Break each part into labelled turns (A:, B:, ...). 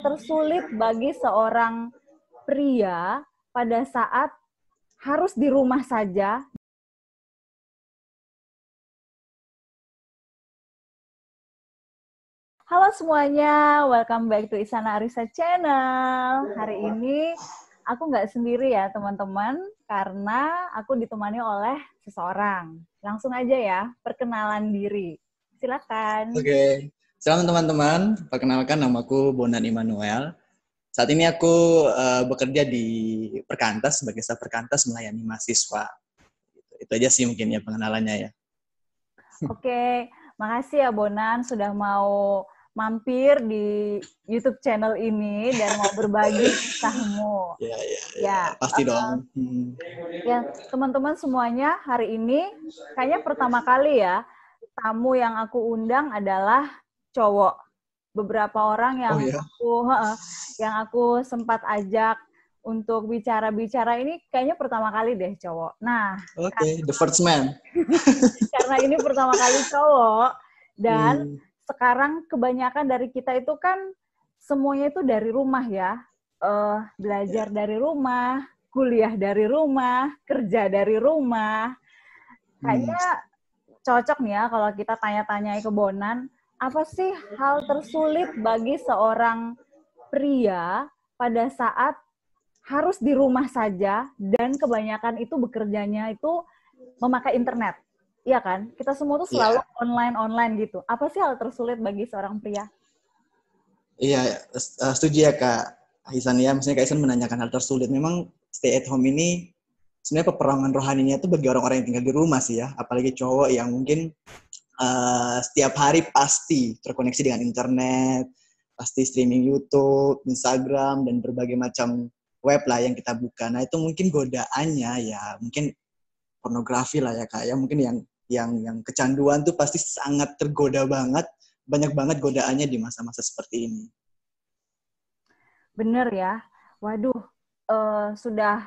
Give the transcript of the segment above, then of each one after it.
A: Tersulit bagi seorang pria pada saat harus di rumah saja. Halo semuanya, welcome back to Isana Arisa Channel. Hari ini aku nggak sendiri ya teman-teman, karena aku ditemani oleh seseorang. Langsung aja ya, perkenalan diri. Silakan.
B: Oke, selamat teman-teman. Perkenalkan, namaku Bonan Immanuel. Saat ini aku bekerja di Perkantas sebagai staf Perkantas melayani mahasiswa. Itu aja sih mungkin ya pengenalannya ya.
A: Oke, makasih ya Bonan sudah mau mampir di YouTube channel ini dan mau berbagi kisahmu.
B: Ya, pasti dong.
A: Ya, teman-teman semuanya, hari ini kayaknya pertama kali ya tamu yang aku undang adalah cowok. Beberapa orang yang aku sempat ajak untuk bicara-bicara ini kayaknya pertama kali deh cowok. Nah,
B: Oke, the first man.
A: karena ini pertama kali cowok dan sekarang kebanyakan dari kita itu kan semuanya itu dari rumah ya. Belajar dari rumah, kuliah dari rumah, kerja dari rumah. Kayaknya cocok nih ya kalau kita tanya-tanyai ke Bonan, apa sih hal tersulit bagi seorang pria pada saat harus di rumah saja dan kebanyakan itu bekerjanya itu memakai internet? Iya kan? Kita semua tuh selalu online gitu. Apa sih hal tersulit bagi seorang pria?
B: Iya, setuju ya Kak Ihsan ya. Maksudnya Kak Ihsan menanyakan hal tersulit. Memang stay at home ini sebenarnya peperangan rohaninya itu bagi orang-orang yang tinggal di rumah sih ya. Apalagi cowok yang mungkin setiap hari pasti terkoneksi dengan internet, pasti streaming YouTube, Instagram, dan berbagai macam web lah yang kita buka. Nah itu mungkin godaannya ya, mungkin pornografi lah ya Kak ya. Mungkin yang kecanduan tuh pasti sangat tergoda banget, banyak banget godaannya di masa-masa seperti ini.
A: Bener ya. Waduh, sudah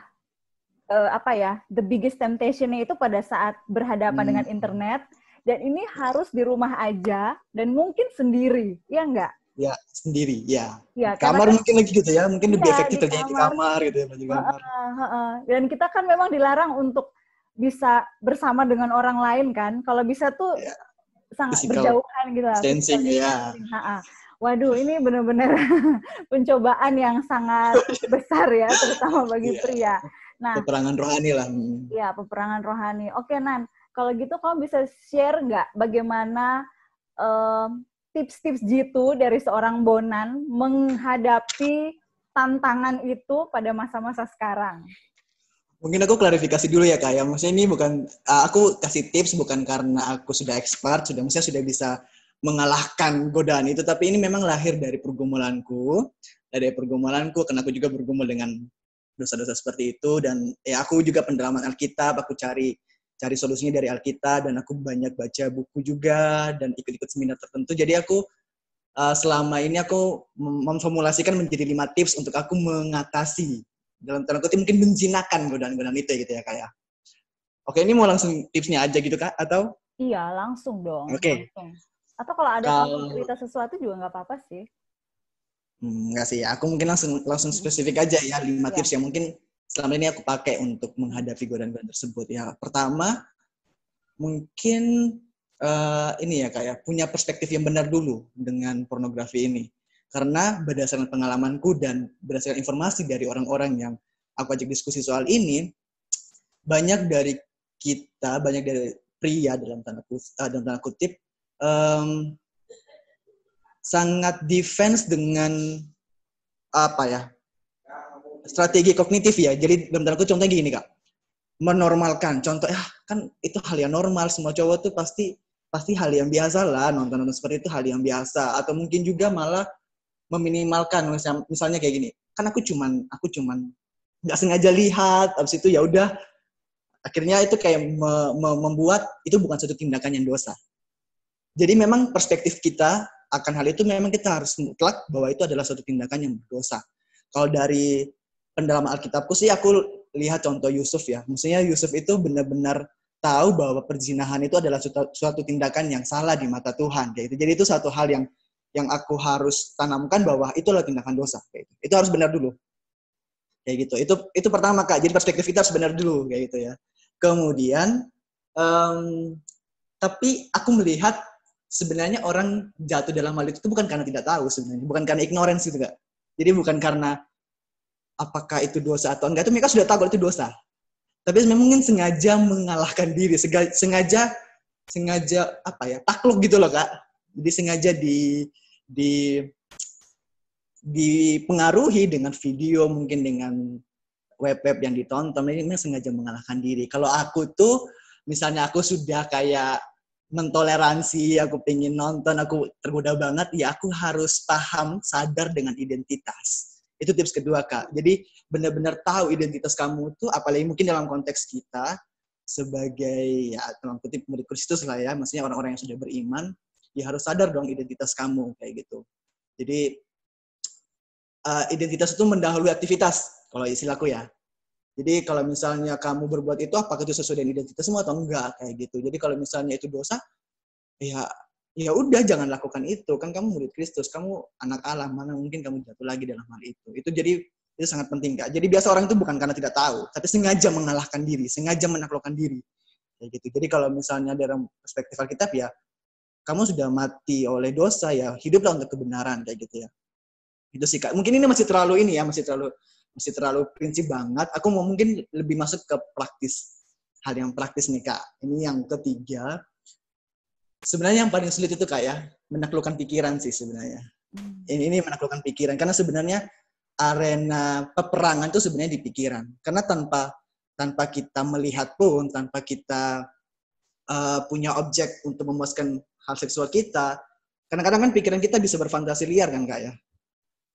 A: the biggest temptation-nya itu pada saat berhadapan dengan internet, dan ini harus di rumah aja, dan mungkin sendiri, ya enggak?
B: Ya, sendiri, ya.
A: Ya,
B: Kamar
A: kan,
B: mungkin lagi gitu ya, mungkin lebih efektif
A: di
B: terjadi di kamar gitu ya, baju kamar.
A: Dan kita kan memang dilarang untuk bisa bersama dengan orang lain kan, kalau bisa tuh sangat
B: Physical
A: berjauhan gitu lah.
B: distancing, ya.
A: Waduh, ini benar-benar pencobaan yang sangat besar ya, terutama bagi pria. Nah,
B: peperangan rohani lah.
A: Ya, peperangan rohani. Oke, Nan. Kalau gitu kamu bisa share nggak bagaimana tips-tips jitu dari seorang Bonan menghadapi tantangan itu pada masa-masa sekarang?
B: Mungkin aku klarifikasi dulu ya Kak ya. Maksudnya ini bukan, aku kasih tips bukan karena aku sudah expert, maksudnya sudah bisa mengalahkan godaan itu, tapi ini memang lahir dari pergumulanku. Karena aku juga bergumul dengan dosa-dosa seperti itu, dan ya aku juga pendalaman Alkitab, aku cari solusinya dari Alkitab, dan aku banyak baca buku juga, dan ikut-ikut seminar tertentu. Jadi aku selama ini aku memformulasikan menjadi 5 tips untuk aku mengatasi, dalam tanda kutip mungkin menjinakkan godaan-godaan itu ya gitu ya Kak ya. Oke, ini mau langsung tipsnya aja gitu Kak, atau?
A: Iya, langsung dong.
B: Oke.
A: Langsung. Atau kalau ada kamu cerita sesuatu juga nggak apa-apa sih.
B: Enggak sih, aku mungkin langsung spesifik aja ya, 5 tips yang mungkin selama ini aku pakai untuk menghadapi godaan-godaan tersebut ya. Pertama, mungkin ini ya Kak ya, punya perspektif yang benar dulu dengan pornografi ini. Karena berdasarkan pengalamanku dan berdasarkan informasi dari orang-orang yang aku ajak diskusi soal ini, banyak dari pria dalam tanda kutip, sangat defense dengan strategi kognitif ya. Jadi dalam tanda kutip contohnya gini Kak, menormalkan. Contoh kan itu hal yang normal, semua cowok tuh pasti hal yang biasa lah, nonton seperti itu hal yang biasa. Atau mungkin juga malah meminimalkan, misalnya kayak gini, kan aku cuman nggak sengaja lihat, abis itu ya udah, akhirnya itu kayak membuat itu bukan suatu tindakan yang dosa. Jadi memang perspektif kita akan hal itu memang kita harus mutlak bahwa itu adalah suatu tindakan yang berdosa. Kalau dari pendalaman Alkitabku sih aku lihat contoh Yusuf ya. Maksudnya Yusuf itu benar-benar tahu bahwa perzinahan itu adalah suatu tindakan yang salah di mata Tuhan. Kayak gitu. Jadi itu satu hal yang yang aku harus tanamkan bahwa itu adalah tindakan dosa. Kayak gitu. Itu harus benar dulu. Kayak gitu. Itu pertama Kak. Jadi perspektif kita harus benar dulu kayak gitu ya. Kemudian tapi aku melihat sebenarnya orang jatuh dalam hal itu bukan karena tidak tahu sebenarnya, bukan karena ignorance gitu Kak. Jadi bukan karena apakah itu dosa atau enggak, itu mereka sudah tahu kalau itu dosa. Tapi mungkin sengaja mengalahkan diri, sengaja apa ya, takluk gitu loh Kak. Jadi sengaja dipengaruhi dengan video, mungkin dengan web-web yang ditonton, ini sengaja mengalahkan diri. Kalau aku tuh, misalnya aku sudah kayak mentoleransi, aku pengen nonton, aku tergoda banget, ya aku harus paham, sadar dengan identitas. Itu tips kedua Kak. Jadi benar-benar tahu identitas kamu tuh, apalagi mungkin dalam konteks kita, sebagai, ya dalam kutip murid Kristus lah ya, maksudnya orang-orang yang sudah beriman, ya harus sadar dong identitas kamu, kayak gitu. Jadi, identitas itu mendahului aktivitas, kalau istilahku ya. Jadi kalau misalnya kamu berbuat itu, apakah itu sesuai dengan identitasmu atau enggak, kayak gitu. Jadi kalau misalnya itu dosa, ya udah jangan lakukan itu. Kan kamu murid Kristus, kamu anak Allah, mana mungkin kamu jatuh lagi dalam hal itu. Itu sangat penting Kak. Jadi biasa orang itu bukan karena tidak tahu, tapi sengaja mengalahkan diri, sengaja menaklukkan diri. Kayak gitu. Jadi kalau misalnya dalam perspektif Alkitab ya, kamu sudah mati oleh dosa ya, hiduplah untuk kebenaran, kayak gitu ya. Itu sih Kak. Mungkin ini masih terlalu prinsip banget. Aku mau mungkin lebih masuk ke praktis. Hal yang praktis nih Kak. Ini yang ketiga. Sebenarnya yang paling sulit itu Kak ya, menaklukkan pikiran sih sebenarnya. Ini menaklukkan pikiran. Karena sebenarnya arena peperangan itu sebenarnya di pikiran. Karena tanpa kita melihat pun, tanpa kita punya objek untuk memuaskan hal seksual kita, kadang-kadang kan pikiran kita bisa berfantasi liar kan Kak ya.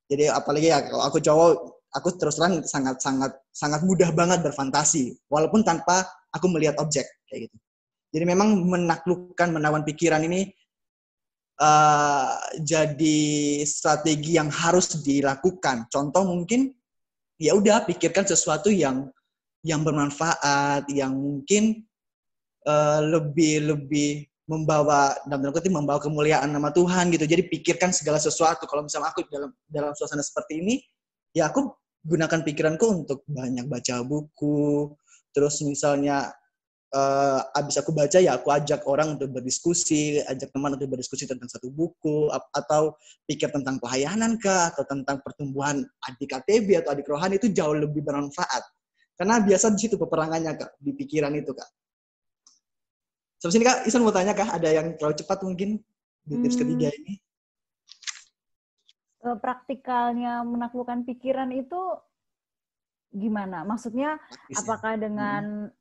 B: Jadi apalagi ya kalau aku cowok, aku terus terang sangat mudah banget berfantasi, walaupun tanpa aku melihat objek kayak gitu. Jadi memang menaklukkan, menawan pikiran ini jadi strategi yang harus dilakukan. Contoh mungkin ya udah pikirkan sesuatu yang bermanfaat, yang mungkin lebih membawa kemuliaan nama Tuhan gitu. Jadi pikirkan segala sesuatu. Kalau misalnya aku dalam suasana seperti ini, ya aku gunakan pikiranku untuk banyak baca buku. Terus misalnya abis aku baca ya aku ajak orang untuk berdiskusi, ajak teman untuk berdiskusi tentang satu buku, atau pikir tentang pelayanan kah, atau tentang pertumbuhan adik KTB atau adik rohani, itu jauh lebih bermanfaat. Karena biasa di situ peperangannya Kak, di pikiran itu Kak. Sampai sini Kak, Isan mau tanya Kak, ada yang terlalu cepat mungkin di tips ketiga ini?
A: Praktikalnya menaklukkan pikiran itu gimana? Maksudnya apakah dengan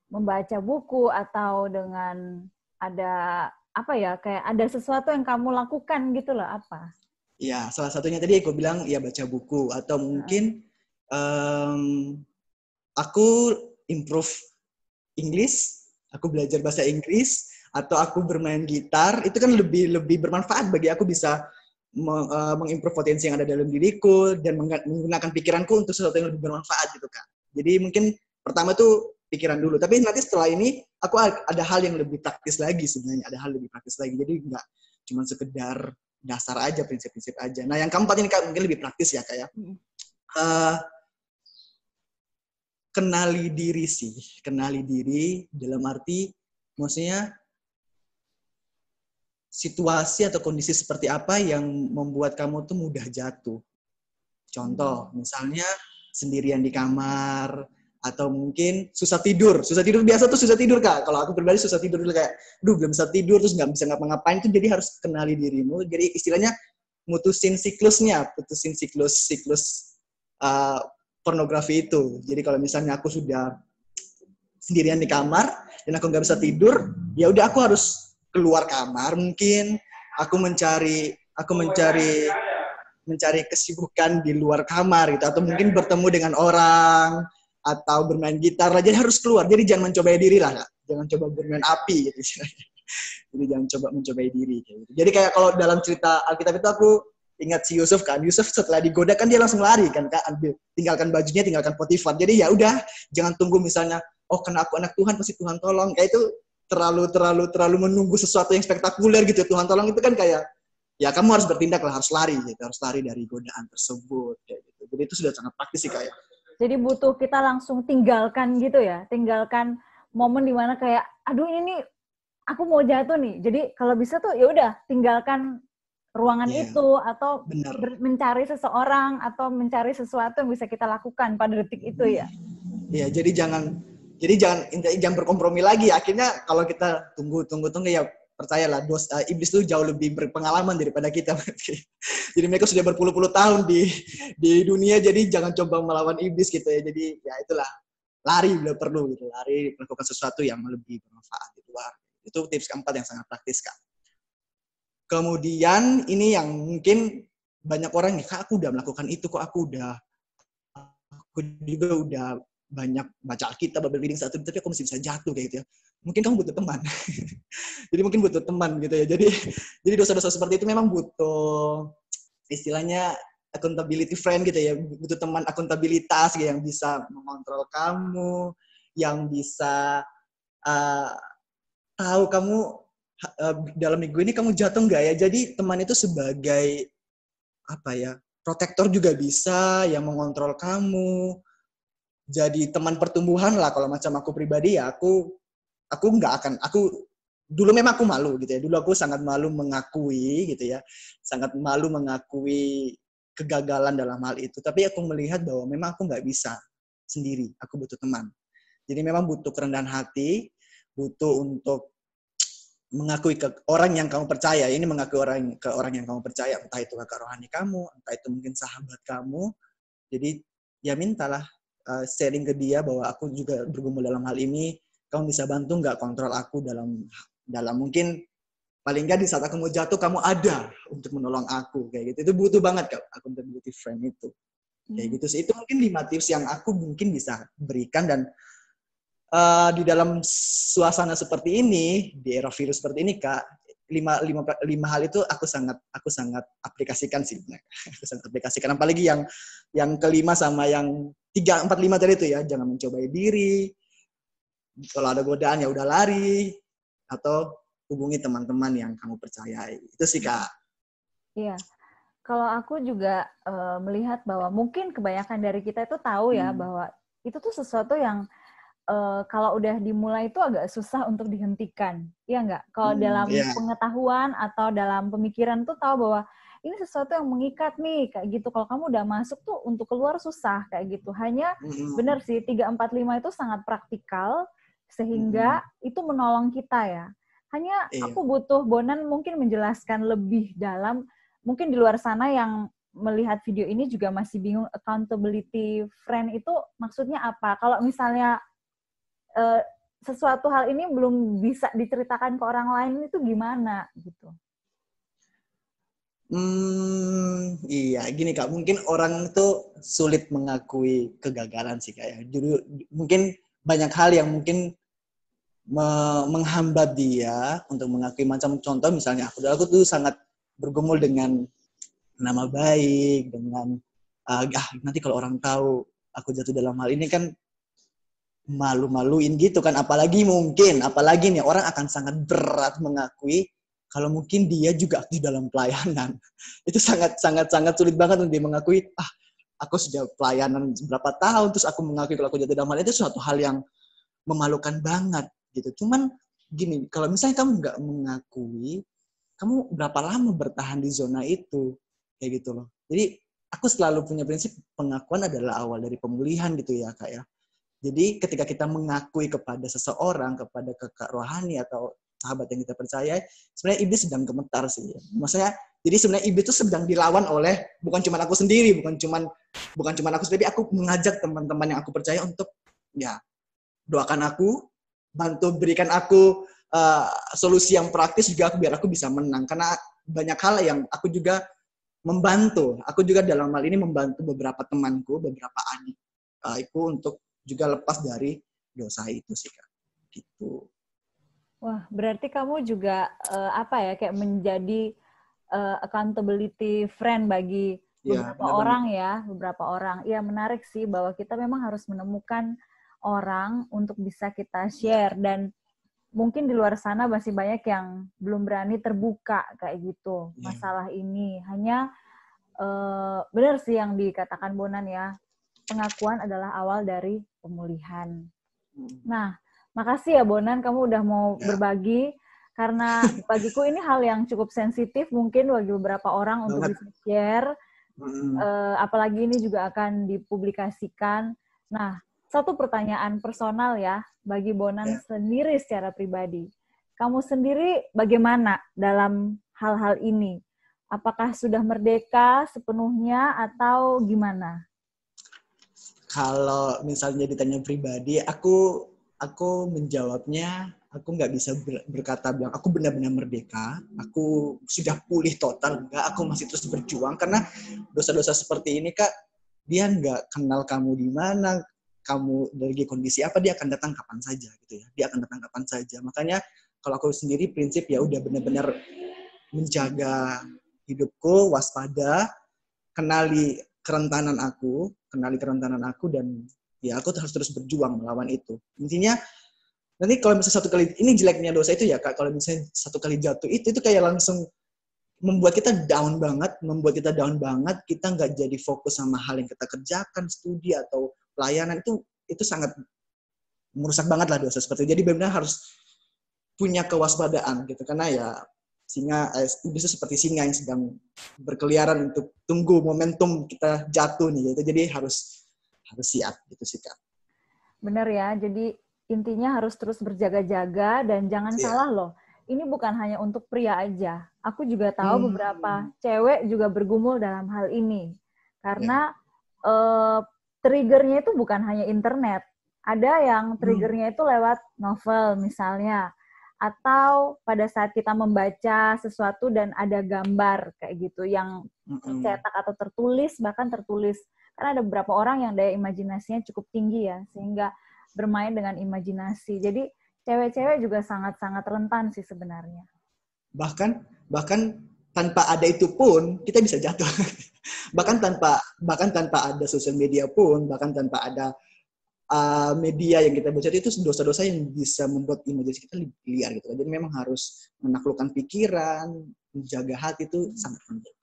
A: membaca buku atau dengan ada apa ya, kayak ada sesuatu yang kamu lakukan gitu loh, apa?
B: Ya, salah satunya tadi aku bilang ya baca buku, atau mungkin aku improve English, aku belajar bahasa Inggris, atau aku bermain gitar, itu kan lebih bermanfaat bagi aku, bisa mengimprove potensi yang ada dalam diriku dan menggunakan pikiranku untuk sesuatu yang lebih bermanfaat gitu Kak. Jadi mungkin pertama tuh pikiran dulu, tapi nanti setelah ini aku ada hal yang lebih praktis lagi sebenarnya, ada hal lebih praktis lagi. Jadi nggak cuma sekedar dasar aja, prinsip-prinsip aja. Nah yang keempat ini Kak mungkin lebih praktis ya Kak ya. Kenali diri dalam arti maksudnya situasi atau kondisi seperti apa yang membuat kamu tuh mudah jatuh. Contoh, misalnya sendirian di kamar, atau mungkin susah tidur biasa tuh susah tidur Kak. Kalau aku pribadi susah tidur dulu, kayak belum bisa tidur, terus nggak bisa ngapa-ngapain, tuh jadi harus kenali dirimu. Jadi istilahnya putusin siklus pornografi itu. Jadi kalau misalnya aku sudah sendirian di kamar dan aku nggak bisa tidur, ya udah aku harus keluar kamar, mungkin aku mencari kesibukan di luar kamar gitu, atau mungkin bertemu dengan orang atau bermain gitar lah. Jadi harus keluar. Jadi jangan mencobai diri lah Kak. Jangan coba bermain api gitu. Jadi jangan coba mencobai diri gitu. Jadi kayak kalau dalam cerita Alkitab itu aku ingat si Yusuf kan. Yusuf setelah digoda kan dia langsung lari kan Kak, tinggalkan bajunya, tinggalkan Potifar. Jadi ya udah, jangan tunggu misalnya karena aku anak Tuhan pasti Tuhan tolong. Kayak itu terlalu menunggu sesuatu yang spektakuler gitu. Tuhan tolong itu kan kayak ya kamu harus bertindak lah, harus lari gitu, harus lari dari godaan tersebut kayak gitu. Jadi itu sudah sangat praktis sih kayak.
A: Jadi butuh kita langsung tinggalkan gitu ya, tinggalkan momen dimana kayak, aduh ini aku mau jatuh nih. Jadi kalau bisa tuh ya udah tinggalkan ruangan itu atau mencari seseorang atau mencari sesuatu yang bisa kita lakukan pada detik itu ya.
B: Iya, jadi jangan berkompromi lagi. Akhirnya kalau kita tunggu ya percayalah iblis itu jauh lebih berpengalaman daripada kita. Jadi mereka sudah berpuluh-puluh tahun di dunia, jadi jangan coba melawan iblis gitu ya. Jadi ya itulah, lari bila perlu gitu, lari melakukan sesuatu yang lebih bermanfaat di luar. Itu tips keempat yang sangat praktis, Kak. Kemudian ini yang mungkin banyak orang nih, Kak aku udah melakukan itu kok, aku juga udah banyak baca Alkitab, Bible reading tapi aku masih bisa jatuh kayak gitu ya. Mungkin kamu butuh teman. Jadi mungkin butuh teman gitu ya. Jadi dosa-dosa seperti itu memang butuh istilahnya accountability friend gitu ya. Butuh teman akuntabilitas gitu, yang bisa mengontrol kamu, yang bisa tahu kamu dalam minggu ini kamu jatuh nggak ya. Jadi teman itu sebagai protektor juga bisa, yang mengontrol kamu. Jadi teman pertumbuhan lah. Kalau macam aku pribadi ya, aku dulu memang aku malu gitu ya. Dulu aku sangat malu mengakui gitu ya. Sangat malu mengakui kegagalan dalam hal itu. Tapi aku melihat bahwa memang aku nggak bisa sendiri. Aku butuh teman. Jadi memang butuh kerendahan hati, butuh untuk mengakui ke orang yang kamu percaya. Ini mengakui ke orang yang kamu percaya. Entah itu kakak rohani kamu, entah itu mungkin sahabat kamu. Jadi ya mintalah sharing ke dia bahwa aku juga bergumul dalam hal ini, kamu bisa bantu nggak kontrol aku dalam mungkin paling nggak di saat aku mau jatuh kamu ada untuk menolong aku kayak gitu. Itu butuh banget Kak, accountability friend itu. Kayak gitu sih. Itu mungkin 5 tips yang aku mungkin bisa berikan, dan di dalam suasana seperti ini, di era virus seperti ini Kak, 5 hal itu aku sangat aplikasikan sih. Aku sangat aplikasikan, apalagi yang kelima sama yang 3, 4, 5 tadi itu ya. Jangan mencobai diri. Kalau ada godaan ya udah lari, atau hubungi teman-teman yang kamu percayai. Itu sih Kak.
A: Iya. Kalau aku juga melihat bahwa mungkin kebanyakan dari kita itu tahu ya bahwa itu tuh sesuatu yang kalau udah dimulai itu agak susah untuk dihentikan. Iya nggak? Kalau dalam pengetahuan atau dalam pemikiran tuh tahu bahwa ini sesuatu yang mengikat nih, kayak gitu. Kalau kamu udah masuk tuh untuk keluar susah, kayak gitu. Hanya benar sih, 3, 4, 5 itu sangat praktikal, sehingga itu menolong kita ya. Hanya aku butuh Bonan mungkin menjelaskan lebih dalam, mungkin di luar sana yang melihat video ini juga masih bingung, accountability friend itu maksudnya apa? Kalau misalnya sesuatu hal ini belum bisa diceritakan ke orang lain, itu gimana gitu?
B: Iya, gini Kak, mungkin orang itu sulit mengakui kegagalan sih Kak ya. Dulu mungkin banyak hal yang mungkin menghambat dia untuk mengakui. Macam contoh misalnya aku tuh sangat bergumul dengan nama baik, dengan nanti kalau orang tahu aku jatuh dalam hal ini kan malu-maluin gitu kan. Apalagi nih orang akan sangat berat mengakui kalau mungkin dia juga di dalam pelayanan. Itu sangat sulit banget untuk dia mengakui, aku sudah pelayanan berapa tahun, terus aku mengakui kalau aku jatuh dalam hal itu suatu hal yang memalukan banget gitu. Cuman gini, kalau misalnya kamu nggak mengakui, kamu berapa lama bertahan di zona itu, kayak gitu loh. Jadi aku selalu punya prinsip pengakuan adalah awal dari pemulihan gitu ya Kak ya. Jadi ketika kita mengakui kepada seseorang, kepada kakak rohani atau sahabat yang kita percaya, sebenarnya iblis sedang gemetar sih. Maksudnya, jadi sebenarnya iblis itu sedang dilawan oleh bukan cuma aku sendiri, bukan cuma aku sendiri. Aku mengajak teman-teman yang aku percaya untuk ya doakan aku, bantu berikan aku solusi yang praktis juga biar aku bisa menang. Karena banyak hal yang aku juga membantu. Aku juga dalam hal ini membantu beberapa temanku, beberapa adikku untuk juga lepas dari dosa itu sih Kak. Gitu.
A: Wah, berarti kamu juga kayak menjadi accountability friend bagi beberapa orang. Iya, menarik sih bahwa kita memang harus menemukan orang untuk bisa kita share, dan mungkin di luar sana masih banyak yang belum berani terbuka kayak gitu
B: Yeah.
A: masalah ini. Hanya benar sih yang dikatakan Bonan ya, pengakuan adalah awal dari pemulihan. Nah, makasih ya Bonan, kamu udah mau berbagi. Karena bagiku ini hal yang cukup sensitif mungkin bagi beberapa orang untuk bisa share. Apalagi ini juga akan dipublikasikan. Nah, satu pertanyaan personal ya, bagi Bonan sendiri secara pribadi. Kamu sendiri bagaimana dalam hal-hal ini? Apakah sudah merdeka sepenuhnya atau gimana?
B: Kalau misalnya ditanya pribadi, aku menjawabnya, aku nggak bisa berkata bilang aku benar-benar merdeka, aku sudah pulih total, enggak, aku masih terus berjuang karena dosa-dosa seperti ini Kak, dia nggak kenal kamu di mana, kamu dari kondisi apa, dia akan datang kapan saja gitu ya, dia akan datang kapan saja. Makanya kalau aku sendiri prinsip ya udah benar-benar menjaga hidupku, waspada, kenali kerentanan aku dan ya aku harus terus berjuang melawan itu. Intinya nanti kalau misalnya satu kali, ini jeleknya dosa itu ya Kak, kalau misalnya satu kali jatuh itu kayak langsung membuat kita down banget, kita nggak jadi fokus sama hal yang kita kerjakan, studi atau pelayanan, itu sangat merusak banget lah dosa seperti itu. Jadi benar-benar harus punya kewaspadaan gitu, karena ya bisa seperti singa yang sedang berkeliaran untuk tunggu momentum kita jatuh nih gitu. Jadi harus siap gitu sih Kak.
A: Benar ya, jadi intinya harus terus berjaga-jaga dan jangan salah loh. Ini bukan hanya untuk pria aja. Aku juga tahu beberapa cewek juga bergumul dalam hal ini. Karena triggernya itu bukan hanya internet. Ada yang triggernya itu lewat novel misalnya. Atau pada saat kita membaca sesuatu dan ada gambar kayak gitu yang tercetak atau tertulis, bahkan tertulis. Karena ada beberapa orang yang daya imajinasinya cukup tinggi ya, sehingga bermain dengan imajinasi. Jadi cewek-cewek juga sangat-sangat rentan sih sebenarnya.
B: Bahkan tanpa ada itu pun kita bisa jatuh. bahkan tanpa ada sosial media pun, bahkan tanpa ada media yang kita baca, itu dosa-dosa yang bisa membuat imajinasi kita liar gitu. Jadi memang harus menaklukkan pikiran, menjaga hati itu sangat penting.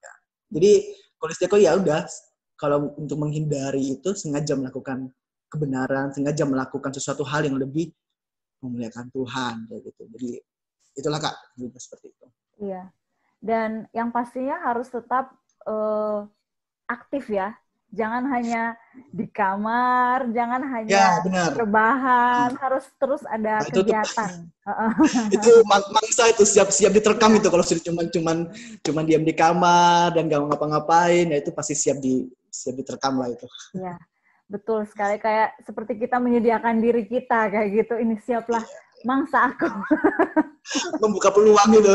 B: Jadi kalau istiqo ya udah, kalau untuk menghindari itu sengaja melakukan kebenaran, sengaja melakukan sesuatu hal yang lebih memuliakan Tuhan kayak gitu. Jadi itulah Kak, seperti itu.
A: Iya. Dan yang pastinya harus tetap aktif ya. Jangan hanya di kamar, jangan hanya rebahan, harus terus ada kegiatan.
B: Itu mangsa itu siap-siap diterkam itu kalau cuman diam di kamar dan gak ngapa-ngapain, ya itu pasti siap diterkam lah itu.
A: Iya, betul sekali, kayak seperti kita menyediakan diri kita kayak gitu. Ini siaplah mangsa aku.
B: Membuka peluang gitu.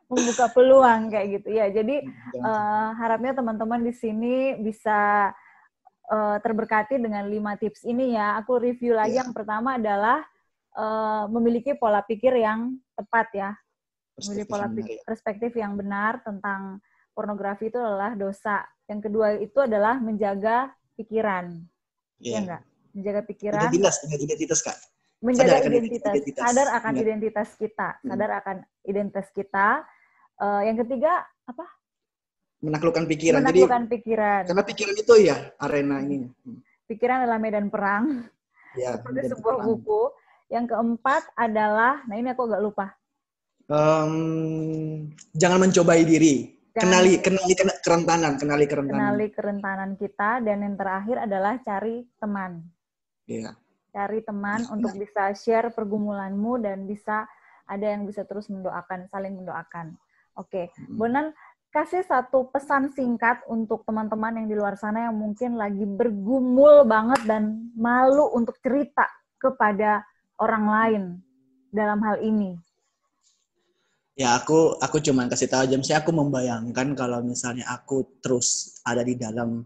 A: Membuka peluang kayak gitu ya. Jadi harapnya teman-teman di sini bisa terberkati dengan 5 tips ini ya. Aku review lagi. Yang pertama adalah memiliki pola pikir yang tepat ya. Memiliki pola perspektif yang benar tentang pornografi itu adalah dosa. Yang kedua itu adalah menjaga pikiran. Ya enggak? Menjaga pikiran.
B: Identitas Kak.
A: Menjaga identitas. Sadar akan identitas kita. Sadar akan identitas kita. Yang ketiga apa?
B: Menaklukkan pikiran.
A: Menaklukkan pikiran.
B: Karena pikiran itu ya arena ini.
A: Pikiran adalah medan perang. Ya, seperti sebuah buku. Yang keempat adalah, nah ini aku agak lupa.
B: Jangan mencobai diri. Kenali kerentanan.
A: Kenali kerentanan kita. Dan yang terakhir adalah cari teman.
B: Iya.
A: Cari teman untuk bisa share pergumulanmu dan bisa ada yang bisa terus mendoakan, saling mendoakan. Oke, Bonan, kasih satu pesan singkat untuk teman-teman yang di luar sana yang mungkin lagi bergumul banget dan malu untuk cerita kepada orang lain dalam hal ini.
B: Ya, aku cuma kasih tahu aja, misalnya aku membayangkan kalau misalnya aku terus ada di dalam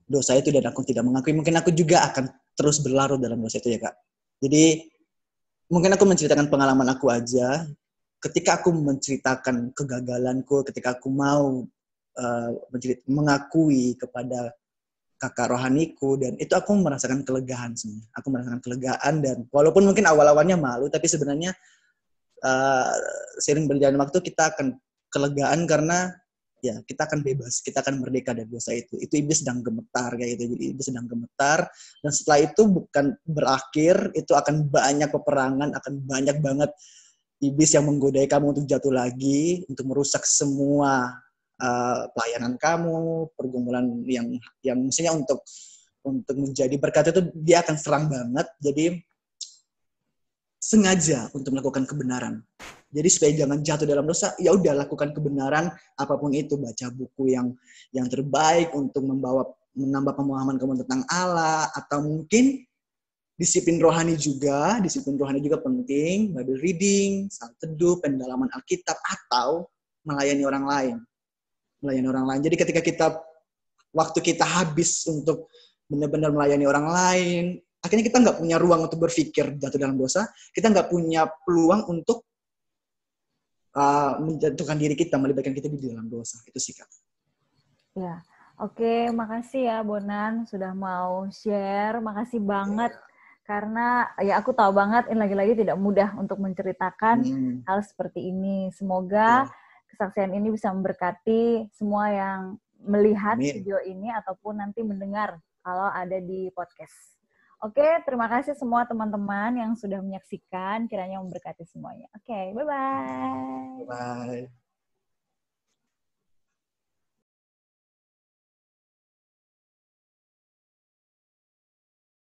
B: dosa itu dan aku tidak mengakui, mungkin aku juga akan terus berlarut dalam dosa itu ya Kak. Jadi mungkin aku menceritakan pengalaman aku aja. Ketika aku menceritakan kegagalanku, ketika aku mau mengakui kepada kakak rohaniku, dan itu aku merasakan kelegaan sebenarnya. Aku merasakan kelegaan, dan walaupun mungkin awal-awalnya malu, tapi sebenarnya seiring berjalan waktu kita akan kelegaan karena ya kita akan bebas, kita akan merdeka dari dosa itu. Itu iblis sedang gemetar kayak gitu. Jadi iblis sedang gemetar, dan setelah itu bukan berakhir, itu akan banyak peperangan, akan banyak banget iblis yang menggodai kamu untuk jatuh lagi, untuk merusak semua pelayanan kamu, pergumulan yang misalnya untuk menjadi berkat itu dia akan serang banget. Jadi sengaja untuk melakukan kebenaran. Jadi supaya jangan jatuh dalam dosa, ya udah lakukan kebenaran apapun itu, baca buku yang terbaik untuk menambah pemahaman kamu tentang Allah, atau mungkin disiplin rohani juga penting, Bible reading, saat teduh, pendalaman Alkitab, atau melayani orang lain. Jadi ketika waktu kita habis untuk benar-benar melayani orang lain, akhirnya kita nggak punya ruang untuk berpikir jatuh dalam dosa, kita nggak punya peluang untuk menjatuhkan diri kita, melibatkan kita di dalam dosa. Itu sih, Kak.
A: Ya, oke, makasih ya Bonan sudah mau share, makasih banget. Karena ya aku tahu banget ini lagi-lagi tidak mudah untuk menceritakan hal seperti ini. Semoga kesaksian ini bisa memberkati semua yang melihat video ini ataupun nanti mendengar kalau ada di podcast. Oke, terima kasih semua teman-teman yang sudah menyaksikan. Kiranya memberkati semuanya. Oke, bye-bye.
B: Bye.